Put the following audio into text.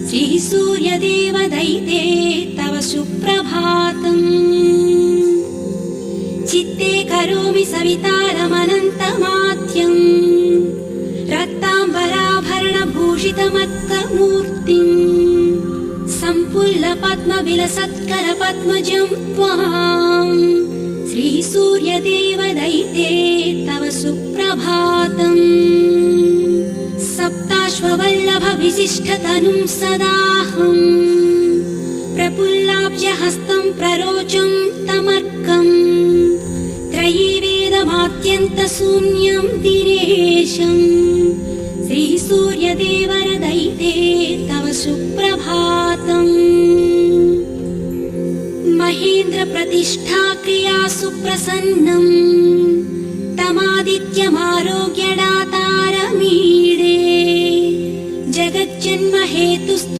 श्रीसूर्यदेवदैते तव सुप्रभातम्। चित्ते करोमि सवितारमनन्तमाद्यम् रक्ताम्बराभरणभूषितमत्कमूर्तिम् सम्पुल्लपद्मविलसत्करपद्मजं त्वाम् श्रीसूर्यदेवदैते तव सुप्रभातम्। सप्ताश्ववल्लभविशिष्टतनुं सदाहम् प्रफुल्लाब्जहस्तं प्ररोचं तमर्कम् त्रयीवेदमाद्यन्तशून्यं दिनेशम् श्रीसूर्यदेवरदैते तव सुप्रभातम्। महेन्द्रप्रतिष्ठाक्रिया सुप्रसन्नम् तमादित्यमारोग्यदातारमीडे जगज्जन्महेतुः